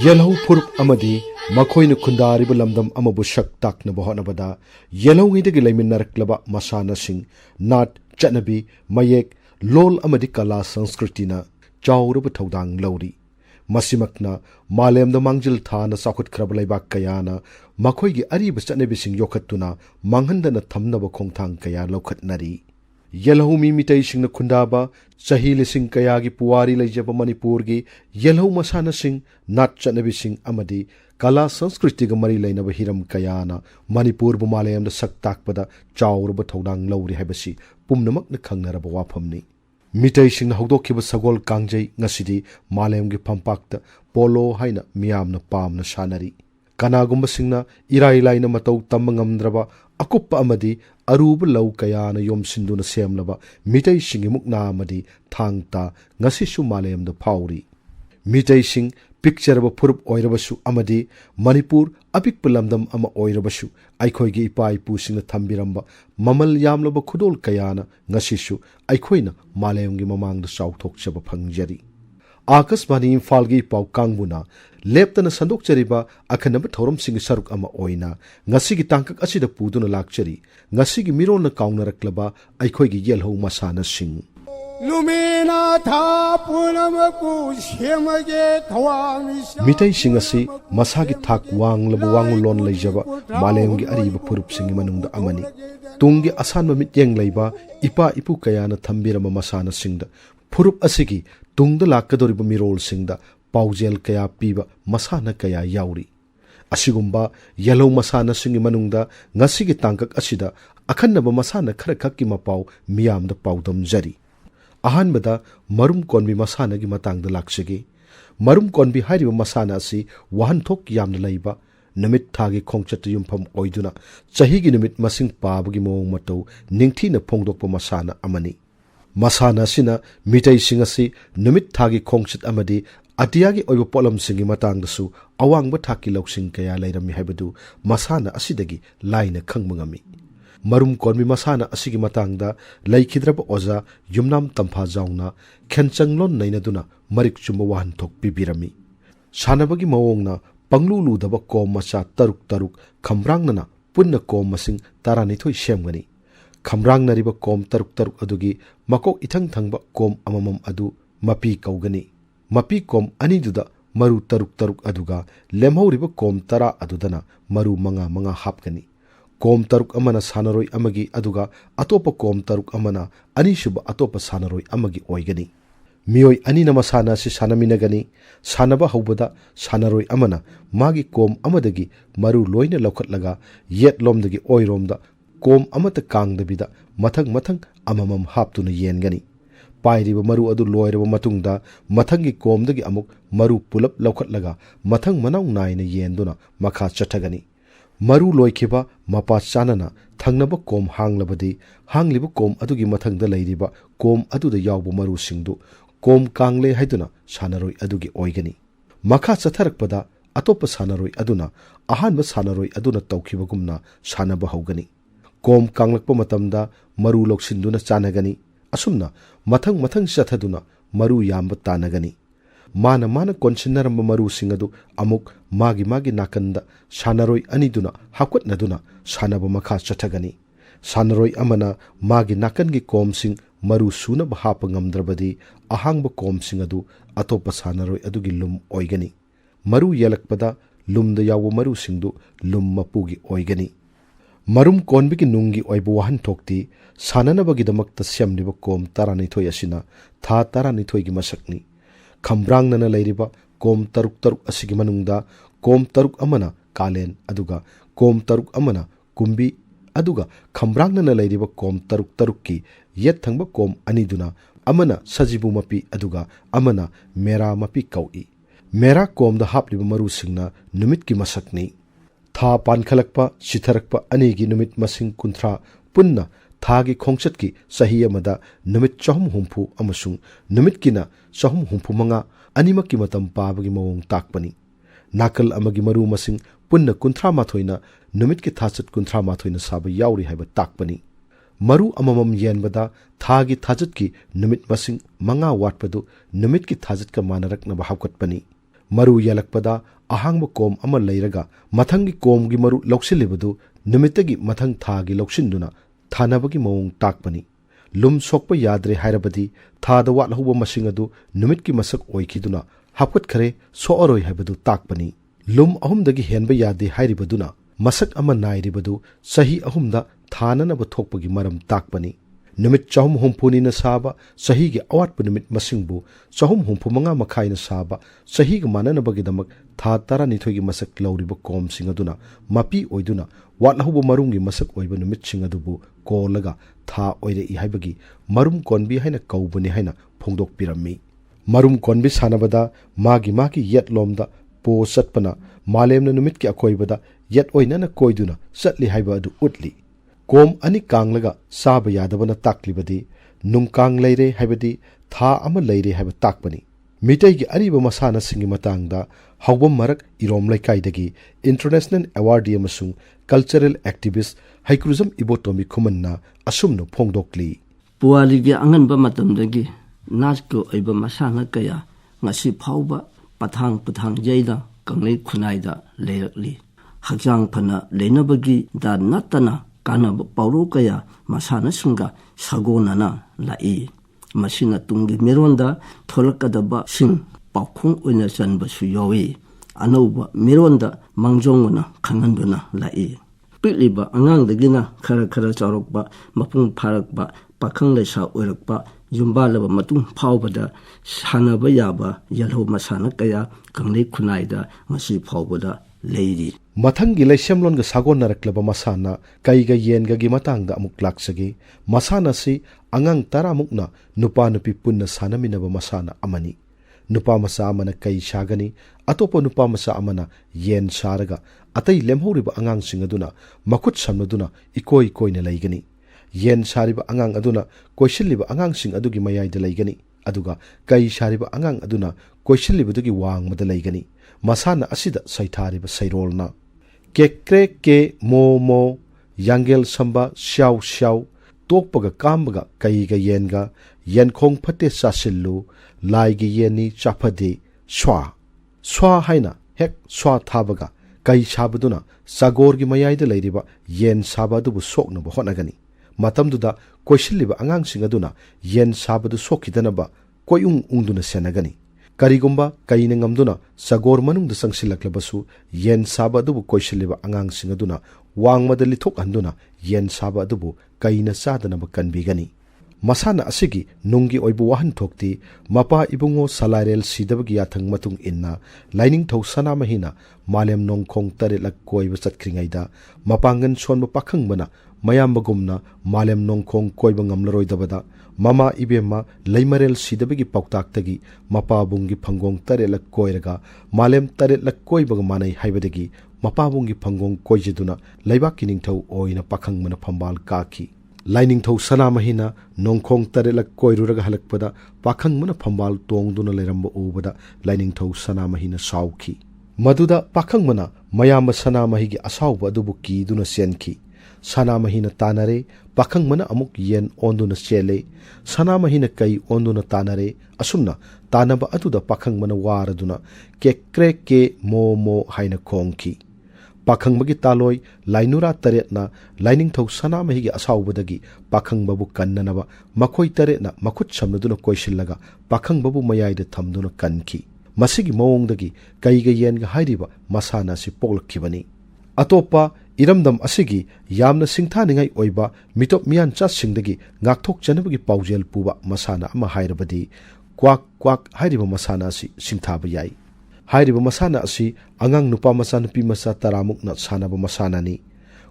Yelhou Purup Amadi, Makoin Kundari Lamdam Amabushak Tak Nabohanabada, Yelhou Nidigi Laminar Masanasing, Nat, Chanabi, Mayek, Lol Amadikala Sanskritina, Chaurubataudang Lodi. Masimakna, Malem the Mangjil Tana Sakut Krabalebak Kayana, Makoigi Aribus Chanabising Yokatuna, Manghandana Tamnaba Kongtang Kaya Lokat Nari. Yelhou Meeteisingi Kundaba, Sahili Sing Kayagi Puari Lejaba Manipurgi, Yelhou Masanasing, Nat Chanabising Amadi, Kala Sanskritiga Mari Lena Hiram Kayana, Manipur Bumalayam the Saktakpada, Chaurba Todang Lowri Habasi, Pumnamak the Kangaraba Wapamni. Meeteisingi Hodokiba Sagol Gangte, Nasidi, Malayam gi Pampakta, Polo Haina, Miam na Pam na Shanari. Ngangom Singna, Irailaina Matau Tamangamdraba, Akupa Amadi, Aruba Lau Kayana Yom Sinduna Semlaba, Meeteisingi Mukna Amadi, Tangta, Ngasishu Malayam the Pauri. Meeteising, Picture of a Purup Oirabasu Amadi, Manipur, Apik Pulamdam Ama Oirabasu, Aikoigi Ipai Pusing the Tambiramba, Mamal Yamlaba Kudol Kayana, Ngasishu, Aikoina, Malayam Mamang the South Thokchom Pangjari. Akas Bani Imphal gi Pau Kangbuna, Leptana Sandok Chariba, Akanaba Thorum Sing Saruk Ama Oina, Ngasigi Tankak Asida Puduna Lakchari, Ngasigi Miron Kauna Klaba, Aikoigi Yelhou Masanasing. Meeteisingi asi Masagi Thak Wang Labuang Lon Lejaba, Malayamgi Ariba Purup Singi Manung Amani. Tungi Asan Mityang Laiba, Ipa Ipu Kayana Tambirama Masanasingda, Purup Asigi, Tung the Lakadoriba Mirol Singda, Paujel Kaya Piba, Masana Kaya Yauri. Asigumba, Yelhou Masanasing Manungda, Ngasigi Tankak Asida, Akanaba Masana Karakaki Mapau, Miam the Paudam Jari. Ahanbada, Marum Konbi Masana gi Matang the Lakshigi. Marum Konbi Hariba Masana si, Wahan Tok Yam the Laiba, Namit Tagi Kongchat Yumpam Oiduna, Chahigi Namit Masing Pabagi Mo Mato, Ningtina Pongdokpa Masana Amani. Masana Sina, Meeteisingi si, Namit Tagi Kongchat Amadi, Atiagi Oiba Polam Singi Matang the Su, Awang Bataki Loksing Kaya Laira Mihebadu, Masana Asidagi, Laina Kangmangami. Marum Konbi Masana Asigi Matangda, Laikidraba Oza, Yumnam Tampa Zauna, Kenchanglon Nainaduna, Marik Chumawan Tok Bibirami. Shanabagi Maongna, Panglulu Daba Kom Masa Taruk, Kamrangnana, Punna Kom Masing, Taranitoi Shemgani. Kamrang Nariba Kom Taruk Adugi, Mako Itang Tangba Kom Amamam Adu, Mapi Kaugani. Mapi Kom Aniduda, Maru Taruk Aduga, Lemho Riba Kom Tara Adudana, Maru Manga Hapgani. Kom Taruk Amana Sanaroi Amagi Aduga, Atopa Kom Taruk Amana, Anishuba Atopa Sanaroi Amagi Oigani. Mioi Anina Masana si Sanaminagani, Sanaba Hobada, Sanaroi Amana, Magi Kom Amadagi, Maru Loina Lokatlaga, Yet Lomdagi Oiromda, Kom Amata Kang the Bida, Matang Amamam Haptuna Yengani. Pairiba Maru Adu Loiraba Matungda, Matangi Kom Dagi Amuk, Maru Pulap Lokatlaga, Matang Manang Naina Yenduna, Maka Chatagani. Maru Loikiba, Mapa Chanana, Tangnaba Kom Hanglabadi, Hangliba Kom Adugi Matang the Ladiba, Kom Adu the Yaubu Maru Singdu, Kom Kangle Haiduna, Sanaroi Adugi Oigani. Maka Satarakpada, Atopa Sanaroi Aduna, Ahanba Sanaroi Aduna Taukibagumna, Sanaba Hogani. Kom Kanglakpa Matamda, Maru Loksinduna Chanagani, Asumna, Matang Sataduna, Maru Yamba Tanagani. Mana Konsinaramba Maru Singadu, Amuk, Magi Nakanda, Sanaroi Aniduna, Hakut Naduna, Sanaba Maka Chatagani. Sanaroi Amana, Magi Nakangi Kom Sing, Maru Suna Bahapangam Drabadi, Ahangba Kom Singadu, Atopa Sanaroi Adugilum Oigani. Maru Yalakpada, Lum the Yawu Maru Singdu, Lum Mapugi Oigani. Marum Konbiki Nungi Oibuahan Tokti, Sananabagi the Makta Semniba Kom Taranitoyasina, Ta Taranitoigi Masakni. Kambrang Nana Ladiba, Kom Taruk Asigi Manungda, Kom Taruk Amana, Kalen, Aduga, Kom Taruk Amana, Kumbi, Aduga, Kambrang Nana Ladiba, Kom Taruki, Yet Tangba Kom Aniduna, Amana, Sajibu Mapi, Aduga, Amana, Mera Mapi Kaui. Mera Kom the Hapliba Maru Singna, Numitki Masakni. Tha Pankhalakpa, Sitarakpa, Anigi Numit Masing Kuntra, Punna, Thagi Kongchatki, Sahiyamada, Numit Chahum Humpu, Amasung, Numitkina, Sahum Humpu Manga, Animaki Matam Pabagi Mawong Takpani. Nakal Amagi Maru Masing, Punna Kuntra Matoina, Numitki Thasat Kuntra Matoina Saba Yauri Haba Takpani. Maru Amamam Yenbada, Thagi Thajatki, Numit Masing, Manga Watpadu, Numitki Thajatka Manarak Nabahakatpani. maru yalakpada ahangba kom ama leiraga mathangi komgi maru loksilibadu numitagi mathang thagi loksinduna thanabagi mawong takpani lum sokpa yadre hairabadi thada watlahuba masing adu numitki masak oikiduna hapkat khare sooroi haibadu takpani lum ahumdagi henba yade hairibaduna masak ama nairibadu sahi ahumda thananaba thokpagi maram takpani numit chahum humpuni na saba sahi gi awatpa numit masingbu chahum humpumanga makhai na saba sahi gi mananabagi damak tha tara nithoi gi masak lauriba kom singaduna mapi oiduna watlahuba marumgi masak oiba numit singadubu kolaga tha oire I haibagi marum konbi haina kaubani haina phongdok pirammi marum konbi sanabada magi yet lomda po satpana malemna numit ki akoibada yet oinana koiduna satli haiba adu utli kom ani kanglaga saba yadabana taklibadi nungkang leire haibadi tha ama leire haiba takpani mitai gi ariba masana singi matangda hawbam marak irom laikai international award amasung cultural activist haikruzam ibotomi khumanna asumno phongdokli puali gi anganba matamdagi nasko aiba masana kaya ngasi phauba pathang jaida kanglei khunaida leirakli hakjang phana leinabagi da natana kanaba pauro kaya masana sunga sagonana lai masina tungi meronda tholakadaba sing pakhung oina chanba su yawi anauba meronda mangjongona khanganbana lai pikliba angang khara charokba mapung pharakba pakhang leisa oirakba yumbalaba matung phawbada sanaba yaba yelhou masana kaya kanglei khunaida ngasi phawbada leiri mathangi leisemlon ga sagon naraklaba masana kaiga yenga gi matangda amuk laksagi masana si angang taramukna nupa nupi punna sanaminaba masana amani nupa masa amana kai shagani atopa nupa masa amana yen saraga atai lemhoriba angang singaduna makut samnaduna ikoi koina leigani yen sariba angang aduna koishiliba angang sing adugi mayai de leigani aduga kai sariba angang aduna koishiliba dugi wangmada leigani masana asida saithariba sairolna kekre ke mo yangel samba xiao tokpaga kambaga kaiga yenga yenkhong phate sasillu laigi yeni chapade swa haina hek swa thabaga kai sabaduna sagorgi mayai de leiriba yen sabadubu soknaba honagani matamduda koishiliba angang singaduna yen sabadu sokhidanaba koyung ungduna senagani karigumba kaina ngamduna sagor manungda sangsilaklabasu yen saba adubu koishiliba angang singaduna wangmada lithok handuna yen saba adubu kaina sadanaba kanbigani masana asigi nungi oibu wahan thokti mapa ibungo salarel sidabagi yathang matung inna lining thau sana mahina malem nongkhong tare lak koiba chatkringaida mapangan sonba pakhang bana mayambagumna malem nongkhong koiba ngamlaroi dabada mama ibema leimarel sidabagi pauktaktagi mapabungi phangong tare lak koiraga malem tare lak koibaga manai haibadagi mapabungi phangong koijiduna leibak kiningthau oina pakhang mana phambal kaki lining thau sana mahina nongkhong tare lak koiruraga halakpada pakhang mana phambal tongduna leramba ubada lining thau sana mahina sauki maduda pakhang mana mayamba sana mahigi asauba adubu ki duna senki sana mahina tanare pakhang mana amuk yen onduna chele sana mahina kai onduna tanare asumna tanaba atuda pakhang mana waraduna kekre ke mo haina khongki pakhang magi taloi lainura taretna lining thau sana mahigi asaubadagi pakhang babu kannanaba makhoi taretna makhut samnaduna koishillaga pakhang babu mayaida thamduna kanki masigi mawongdagi kaiga yenga hairiba masana si poglakibani atopa iramdam asigi yamna singthaningai oiba mitop mian chatsingdagi ngakthok chanabagi paujel puba masana ama hairabadi kwak hairiba masana si singthaba yai hairiba masana asi angang nupa masa nupi masa taramukna sanaba masana ni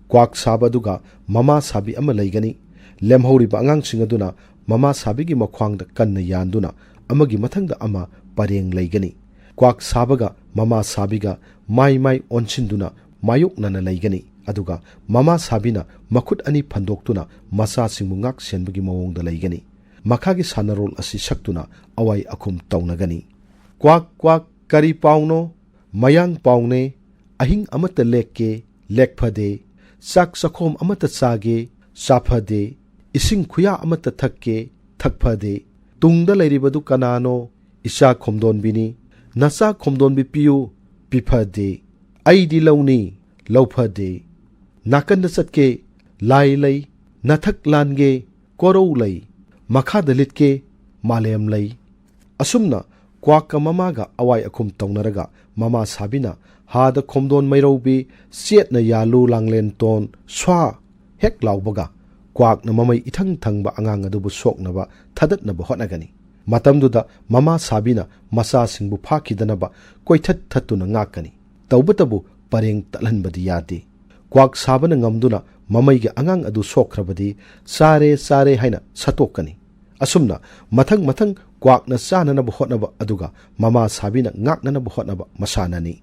kwak sabaduga mama sabi ama leigani lemhoriba angang singaduna mama sabigi makhwangda kanna yanduna amagi mathangda ama pareng leigani kwak sabaga mama sabiga mai onsinduna mayuk nana leigani aduga mama sabina makhut ani phandoktuna masa singmu ngak senbagi mawongda leigani makhagi sanarol asi saktuna awai akhum taunagani kwak kari pauno mayang paune ahing amata lekke lekphade sak sakhom amata chage saphade ising khuya amata thakke thakphade tungda leiribadu kanano isa khomdon bini nasa khomdon bi piu pifade aidi launi laufade nakan da satke lai lai nathak lange korou lai makha dalit ke malem lai asumna kwaka mama ga awai akhum taunaraga mama sabina hada khomdon mairobi siet na yalu langlen ton swa hek laubaga kwak na mamai ithang thangba angang adubu soknaba thadat na hotnagani matamduda mama sabina masa singbu phakhidanaba koithat thatuna ngakani tawbatabu pareng talanbadi yade kwak sabana ngamduna mamai ge angang adu sokhrabadi sare sare haina satokani asumna mathang mathang kwak na sana na hotnaba aduga mama sabina ngakna na hotnaba masanani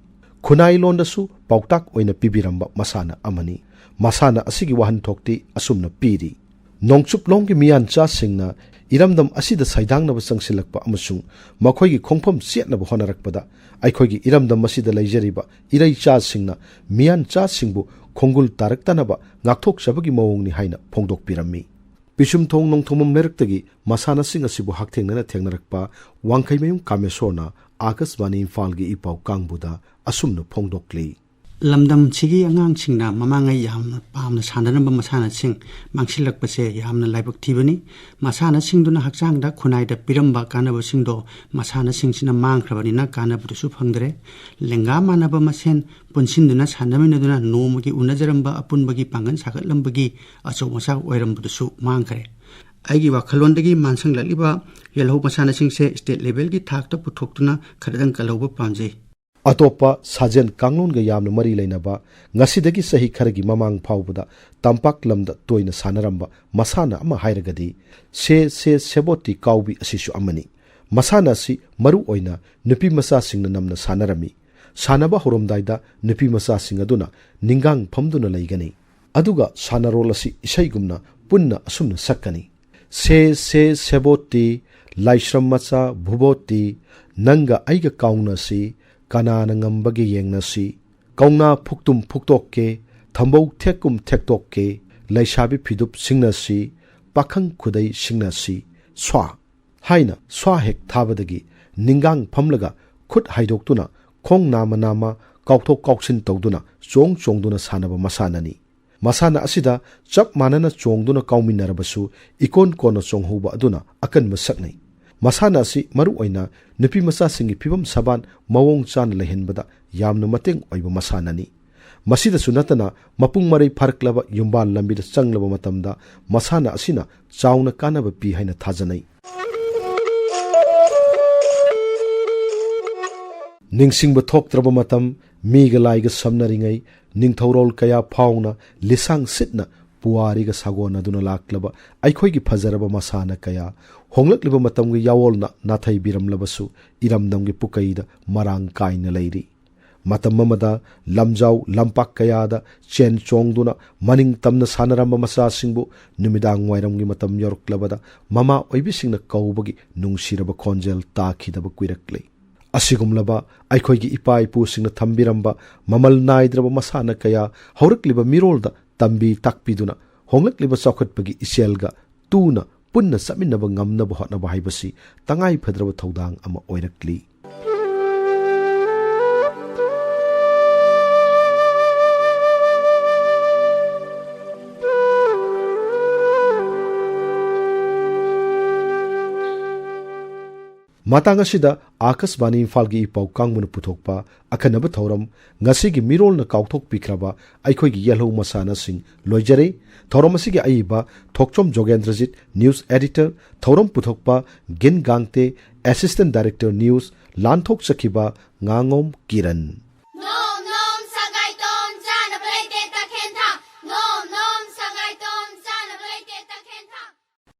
khunai londasu pautak oina pibiramba masana amani masana asigi wahan thokti asumna piri nongchup longgi miyan cha singna iramdam asida saidangna sangsilakpa amasung makhoigi khongpham siatna honarakpada aikhoigi iramdam asida leijariba irai cha singna miyan cha singbu khongul taraktanaba ngakthok sabagi mawongni haina phongdok pirammi pisum thong nongthomam merektagi masana sing asibu hakthengna thengnarakpa wangkhaimayung kamesorna akasbani Imphal gi ipau kangbuda asumna phongdokli lamdam chigi angang singna mamangai yamna pamna sandanamba masana sing mangsilakpase yamna laibak thibani masana singduna hakchangda khunaida piramba kanaba singdo masana singsina mangkhrabani na kanaba su phangdre lenga manaba masen punsinduna sandaminaduna nomugi unajaramba apunbagi pangan sagatlambagi acho masa oirambudu su mangkhre aigi wakhalondagi mansang laliba yelhou masana singse state level gi thakta puthokduna khadang kalauba pamjei atopa sajen kanglon ga yamna mari leinaba ngasidagi sahi kharagi mamang phawbuda tampak lamda toina sanaramba masana ama hairagadi se seboti kaubi asisu amani masana si maru oina nupi masa singna namna sanarami sanaba horomdaida nupi masa singaduna ningang phamduna leigani aduga sanarol asi isaigumna punna asumna sakkani se seboti laishram macha bhuboti nanga aiga kauna si kanana ngambagi yengnasi kauna phuktum phuktokke thambau thekum thektokke laishabi phidup singnasi pakhang khudai singnasi swa haina swa hek thabadagi ningang phamlaga khut haidoktuna khong nama kaukthok kauksin tawduna chongduna sanaba masanani masana asida chap manana chongduna kauminarabasu ikon kona chonghuba aduna akan masaknai masana si maru oina nupi masa singi phibam saban mawong chan lehenbada yamna mateng oiba masanani masida sunatana mapung marai pharklaba yumbal lambida changlaba matamda masana asina chauna kanaba pi haina thajanai ningsingba thoktraba matam miga laiga samnaringai ningthorol kaya phauna lisang sitna puariga sagona duna laklaba aikhoigi phajaraba masana kaya honglakliba matamgi yawolna nathai biramlabasu iramdamgi pukaida marang kaina leiri matam mamada lamjau lampak kayada chen chongduna maning tamna sanaramba masa singbu numidang wairamgi matam yoroklabada mama oibisingna kaubagi nungsiraba khonjel takhidaba kuirakle asigumlaba aikhoigi ipa ipu singna thambiramba mamal naidraba masana kaya haurakliba mirolda tambi takpiduna honglakliba chawkhatpagi iselga tuna punna saminaba ngamnaba hotnaba haibasi tangai phadraba thodang ama oirakli matang asida akasbani Imphal gi ipau kangmuna puthokpa akhanaba thoram ngasigi mirolna kauthok pikraba aikhoigi Yelhou Masanasing loijare thoram asigi aiba Thokchom Jogendrajit news editor thoram puthokpa Gangte assistant director news lanthok sakiba Ngangom Kiran